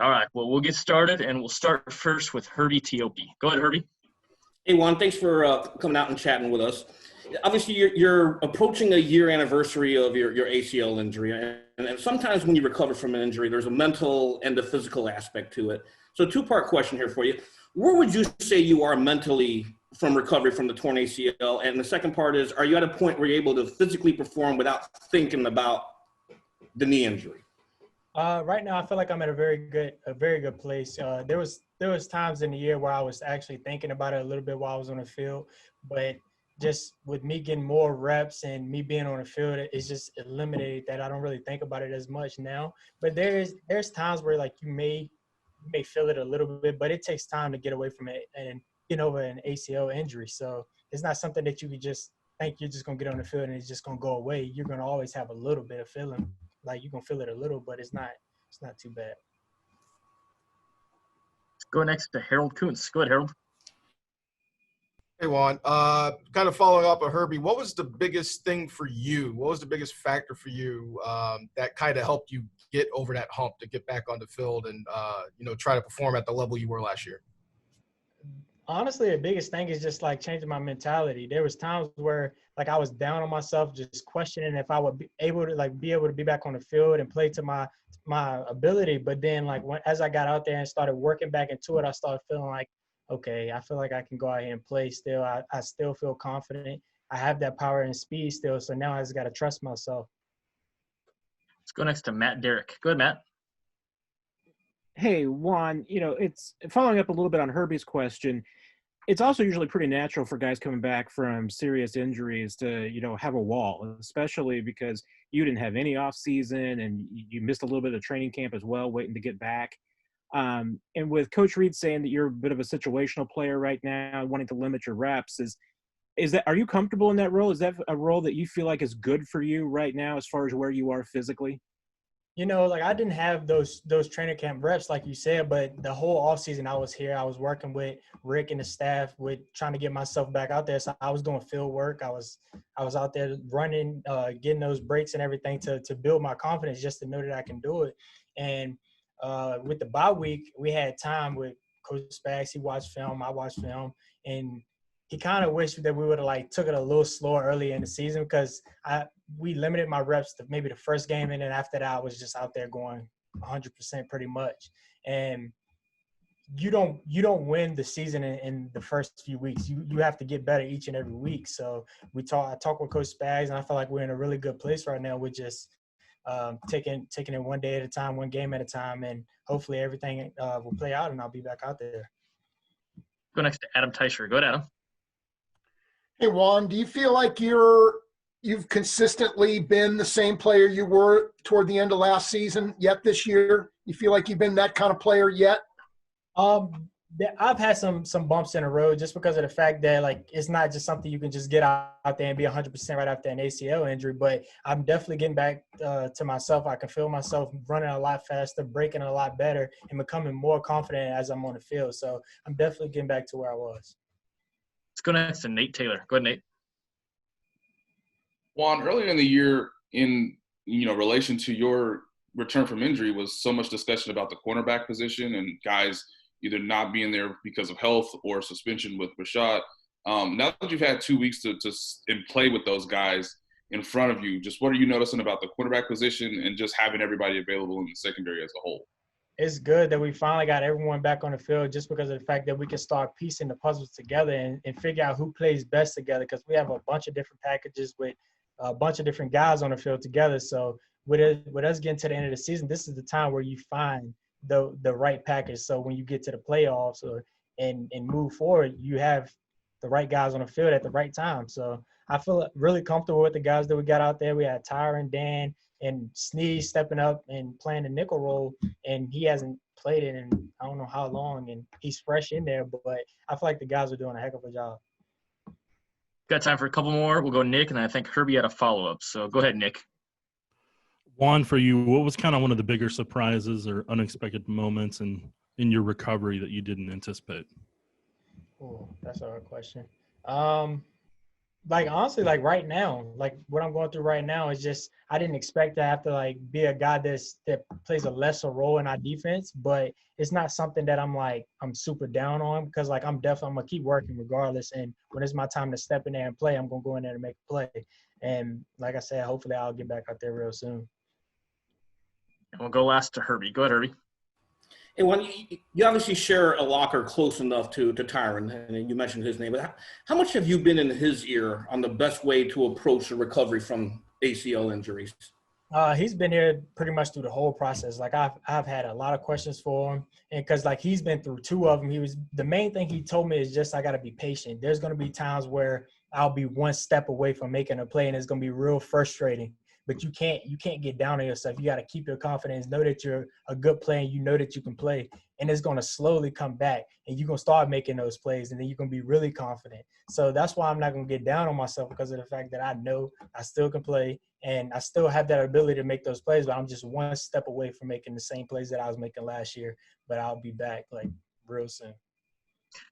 All right, well, we'll get started, and we'll start first with Herbie Teope. Go ahead, Herbie. Hey, Juan, thanks for coming out and chatting with us. Obviously, you're approaching a year anniversary of your ACL injury, and sometimes when you recover from an injury, there's a mental and a physical aspect to it. So two-part question here for you. Where would you say you are mentally from recovery from the torn ACL? And the second part is, are you at a point where you're able to physically perform without thinking about the knee injury? Right now, I feel like I'm at a very good place. There was times in the year where I was actually thinking about it a little bit while I was on the field, but just with me getting more reps and me being on the field, it's just eliminated that. I don't really think about it as much now. But there's times where like you may feel it a little bit, but it takes time to get away from it and get over an ACL injury. So it's not something that you could just think you're just gonna get on the field and it's just gonna go away. You're gonna always have a little bit of feeling. Like you're gonna feel it a little, but it's not too bad. Let's go next to Harold Kuntz. Go ahead, Harold. Hey, Juan. Kind of following up on Herbie, what was the biggest thing for you? What was the biggest factor for you that kind of helped you get over that hump to get back on the field and, try to perform at the level you were last year? Honestly, the biggest thing is just like changing my mentality. There was times where like I was down on myself, just questioning if I would be able to be back on the field and play to my ability. But then like as I got out there and started working back into it, I started feeling like, okay, I feel like I can go out here and play still. I still feel confident. I have that power and speed still. So now I just got to trust myself. Let's go next to Matt Derrick. Go ahead, Matt. Hey, Juan, it's following up a little bit on Herbie's question. It's also usually pretty natural for guys coming back from serious injuries to, have a wall, especially because you didn't have any off season and you missed a little bit of training camp as well, waiting to get back. And with Coach Reed saying that you're a bit of a situational player right now, wanting to limit your reps, are you comfortable in that role? Is that a role that you feel like is good for you right now as far as where you are physically? Like I didn't have those training camp reps like you said, but the whole offseason I was here. I was working with Rick and the staff with trying to get myself back out there. So I was doing field work. I was out there running, getting those breaks and everything to build my confidence just to know that I can do it. And with the bye week, we had time with Coach Spags. He watched film, I watched film, and he kind of wished that we would have took it a little slower early in the season because we limited my reps to maybe the first game, and then after that I was just out there going 100% pretty much. And you don't win the season in the first few weeks. You have to get better each and every week. So I talked with Coach Spags, and I feel like we're in a really good place right now. We're just taking it one day at a time, one game at a time, and hopefully everything will play out, and I'll be back out there. Go next to Adam Teicher. Go ahead, Adam. Hey, Juan, do you feel like you've consistently been the same player you were toward the end of last season yet this year? You feel like you've been that kind of player yet? I've had some bumps in the road just because of the fact that it's not just something you can just get out there and be 100% right after an ACL injury. But I'm definitely getting back to myself. I can feel myself running a lot faster, breaking a lot better, and becoming more confident as I'm on the field. So I'm definitely getting back to where I was. Let's go next to Nate Taylor. Go ahead, Nate. Juan, earlier in the year, in relation to your return from injury, was so much discussion about the cornerback position and guys either not being there because of health or suspension with Rashad. Now that you've had 2 weeks to play with those guys in front of you, just what are you noticing about the quarterback position and just having everybody available in the secondary as a whole? It's good that we finally got everyone back on the field just because of the fact that we can start piecing the puzzles together and figure out who plays best together, because we have a bunch of different packages with a bunch of different guys on the field together. So with us getting to the end of the season, this is the time where you find the right package. So when you get to the playoffs and move forward, you have the right guys on the field at the right time. So I feel really comfortable with the guys that we got out there. We had Tyron, Dan, and Sneeze stepping up and playing the nickel role, and he hasn't played it in I don't know how long, and he's fresh in there, but I feel like the guys are doing a heck of a job. Got time for a couple more. We'll go Nick, and then I think Herbie had a follow-up. So go ahead, Nick. Juan, for you, what was kind of one of the bigger surprises or unexpected moments in your recovery that you didn't anticipate? Oh, that's a hard question. like honestly, like right now, like what I'm going through right now is just I didn't expect to have to like be a guy that plays a lesser role in our defense, but it's not something that I'm super down on because like I'm gonna keep working regardless. And when it's my time to step in there and play, I'm gonna go in there and make a play. And like I said, hopefully I'll get back out there real soon. And we'll go last to Herbie. Go ahead, Herbie. And when you obviously share a locker close enough to Tyron, and you mentioned his name, but how much have you been in his ear on the best way to approach the recovery from ACL injuries? He's been here pretty much through the whole process. Like I've had a lot of questions for him, and because like he's been through two of them. The main thing he told me is just I got to be patient. There's gonna be times where I'll be one step away from making a play, and it's gonna be real frustrating. But you can't get down on yourself. You got to keep your confidence. Know that you're a good player. And you know that you can play, and it's gonna slowly come back, and you're gonna start making those plays, and then you're gonna be really confident. So that's why I'm not gonna get down on myself because of the fact that I know I still can play. And I still have that ability to make those plays, but I'm just one step away from making the same plays that I was making last year. But I'll be back like real soon.